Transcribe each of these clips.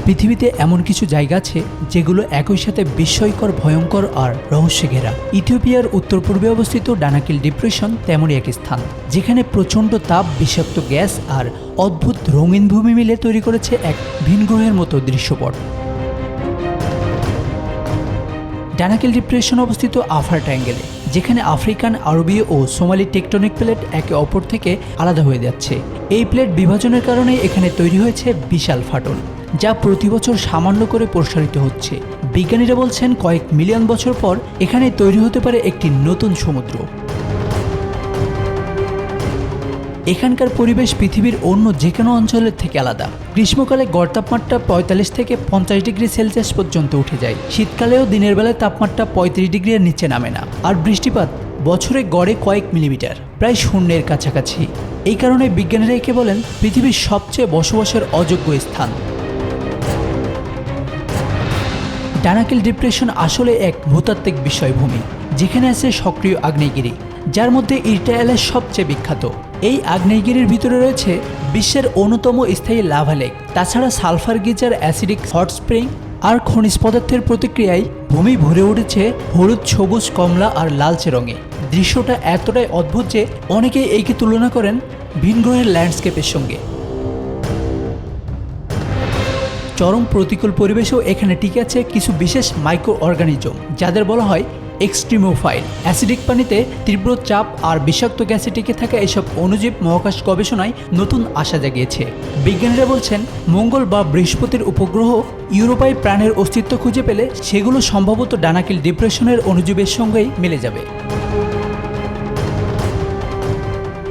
পৃথিবীতে এমন কিছু জায়গা আছে যেগুলো একই সাথে বিস্ময়কর, ভয়ঙ্কর আর রহস্যে ঘেরা। ইথিওপিয়ার উত্তর পূর্বে অবস্থিত ডানাকিল ডিপ্রেশন তেমনই এক স্থান, যেখানে প্রচণ্ড তাপ, বিষাক্ত গ্যাস আর অদ্ভুত রঙিন ভূমি মিলে তৈরি করেছে এক ভিন গ্রহের মতো দৃশ্যপট। ডানাকিল ডিপ্রেশন অবস্থিত আফার ট্রায়াঙ্গেলে, যেখানে আফ্রিকান, আরবীয় ও সোমালি টেকটনিক প্লেট একে অপর থেকে আলাদা হয়ে যাচ্ছে। এই প্লেট বিভাজনের কারণে এখানে তৈরি হয়েছে বিশাল ফাটল, যা প্রতি বছর সামান্য করে প্রসারিত হচ্ছে। বিজ্ঞানীরা বলছেন কয়েক মিলিয়ন বছর পর এখানে তৈরি হতে পারে একটি নতুন সমুদ্র। এখানকার পরিবেশ পৃথিবীর অন্য যে কোনো অঞ্চলের থেকে আলাদা। গ্রীষ্মকালে গড় তাপমাত্রা ৪৫ থেকে ৫০ ডিগ্রি সেলসিয়াস পর্যন্ত উঠে যায়। শীতকালেও দিনের বেলায় তাপমাত্রা ৩৫ ডিগ্রির নিচে নামে না। আর বৃষ্টিপাত বছরে গড়ে কয়েক মিলিমিটার, প্রায় শূন্যের কাছাকাছি। এই কারণে বিজ্ঞানীরা একে বলেন পৃথিবীর সবচেয়ে বসবাসের অযোগ্য স্থান। ডানাকিল ডিপ্রেশন আসলে এক ভূতাত্ত্বিক বিষয়ভূমি, যেখানে আছে সক্রিয় আগ্নেয়গিরি, যার মধ্যে ইরটায়ালের সবচেয়ে বিখ্যাত। এই আগ্নেয়গিরির ভিতরে রয়েছে বিশ্বের অন্যতম স্থায়ী লাভা লেক। তাছাড়া sulphur geyser, acidic hot spring আর খনিজ পদার্থের প্রতিক্রিয়ায় ভূমি ভরে উঠেছে হলুদ, সবুজ, কমলা আর লালচে রঙে। দৃশ্যটা এতটাই অদ্ভুত যে অনেকেই একে তুলনা করেন ভিন গ্রহের ল্যান্ডস্কেপের সঙ্গে। চরম প্রতিকূল পরিবেশেও এখানে টিকে আছে কিছু বিশেষ মাইক্রো অর্গানিজম, যাদের বলা হয় এক্সট্রিমোফাইল। অ্যাসিডিক পানিতে তীব্র চাপ আর বিষাক্ত গ্যাসে টিকে থাকা এসব অণুজীব মহাকাশ গবেষণায় নতুন আশা জাগিয়েছে। বিজ্ঞানীরা বলছেন মঙ্গল বা বৃহস্পতির উপগ্রহ ইউরোপায় প্রাণের অস্তিত্ব খুঁজে পেলে সেগুলো সম্ভবত ডানাকিল ডিপ্রেশনের অণুজীবের সঙ্গেই মিলে যাবে।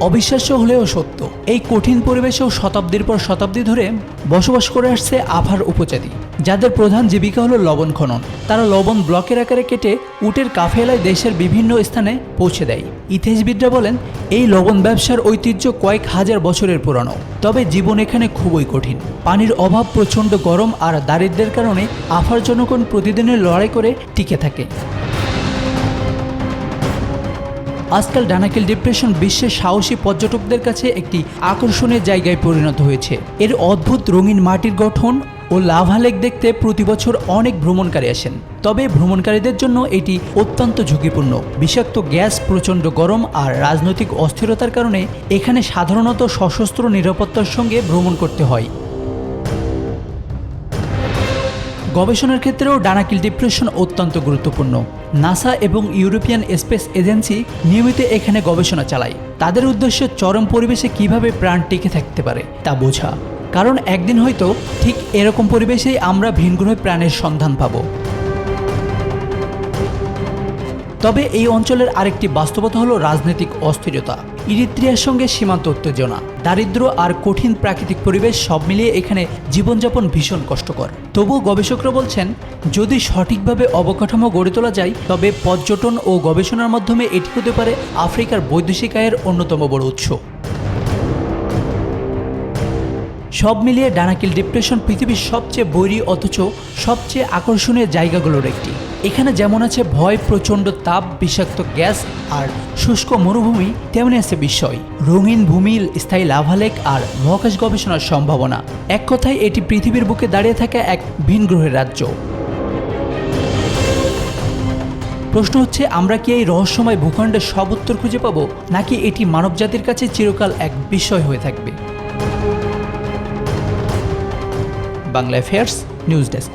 অবিশ্বাস্য হলেও সত্য, এই কঠিন পরিবেশেও শতাব্দীর পর শতাব্দী ধরে বসবাস করে আসছে আফার উপজাতি, যাদের প্রধান জীবিকা হলো লবণ খনন। তারা লবণ ব্লকের আকারে কেটে উটের কাফেলায় দেশের বিভিন্ন স্থানে পৌঁছে দেয়। ইতিহাসবিদরা বলেন এই লবণ ব্যবসার ঐতিহ্য কয়েক হাজার বছরের পুরানো। তবে জীবন এখানে খুবই কঠিন। পানির অভাব, প্রচণ্ড গরম আর দারিদ্র্যের কারণে আফার জনগণ প্রতিদিনের লড়াই করে টিকে থাকে। আজকাল ডানাকিল ডিপ্রেশন বিশ্বের সাহসী পর্যটকদের কাছে একটি আকর্ষণীয় জায়গায় পরিণত হয়েছে। এর অদ্ভুত রঙিন মাটির গঠন ও লাভা লেক দেখতে প্রতি বছর অনেক ভ্রমণকারী আসেন। তবে ভ্রমণকারীদের জন্য এটি অত্যন্ত ঝুঁকিপূর্ণ। বিষাক্ত গ্যাস, প্রচণ্ড গরম আর রাজনৈতিক অস্থিরতার কারণে এখানে সাধারণত সশস্ত্র নিরাপত্তার সঙ্গে ভ্রমণ করতে হয়। গবেষণার ক্ষেত্রেও ডানাকিল ডিপ্রেশন অত্যন্ত গুরুত্বপূর্ণ। নাসা এবং ইউরোপিয়ান স্পেস এজেন্সি নিয়মিত এখানে গবেষণা চালায়। তাদের উদ্দেশ্য চরম পরিবেশে কিভাবে প্রাণ টিকে থাকতে পারে তা বোঝা। কারণ একদিন হয়তো ঠিক এরকম পরিবেশেই আমরা ভিন গ্রহে প্রাণের সন্ধান পাব। তবে এই অঞ্চলের আরেকটি বাস্তবতা হলো রাজনৈতিক অস্থিরতা। ইরিত্রিয়ার সঙ্গে সীমান্ত উত্তেজনা, দারিদ্র্য আর কঠিন প্রাকৃতিক পরিবেশ সব মিলিয়ে এখানে জীবনযাপন ভীষণ কষ্টকর। তবুও গবেষকরা বলছেন যদি সঠিকভাবে অবকাঠামো গড়ে তোলা যায় তবে পর্যটন ও গবেষণার মাধ্যমে এটি হতে পারে আফ্রিকার বৈদেশিক আয়ের অন্যতম বড় উৎস। সব মিলিয়ে ডানাকিল ডিপ্রেশন পৃথিবীর সবচেয়ে বৈরী অথচ সবচেয়ে আকর্ষণীয় জায়গাগুলোর একটি। এখানে যেমন আছে ভয়, প্রচণ্ড তাপ, বিষাক্ত গ্যাস আর শুষ্ক মরুভূমি, তেমনি আছে বিস্ময়, রঙিন ভূমি, স্থায়ী লাভা লেক আর মহাকাশ গবেষণার সম্ভাবনা। এক কথায় এটি পৃথিবীর বুকে দাঁড়িয়ে থাকা এক ভিন গ্রহের রাজ্য। প্রশ্ন হচ্ছে আমরা কি এই রহস্যময় ভূখণ্ডের সব উত্তর খুঁজে পাবো, নাকি এটি মানবজাতির কাছে চিরকাল এক বিস্ময় হয়ে থাকবে? Bangla affairs news desk.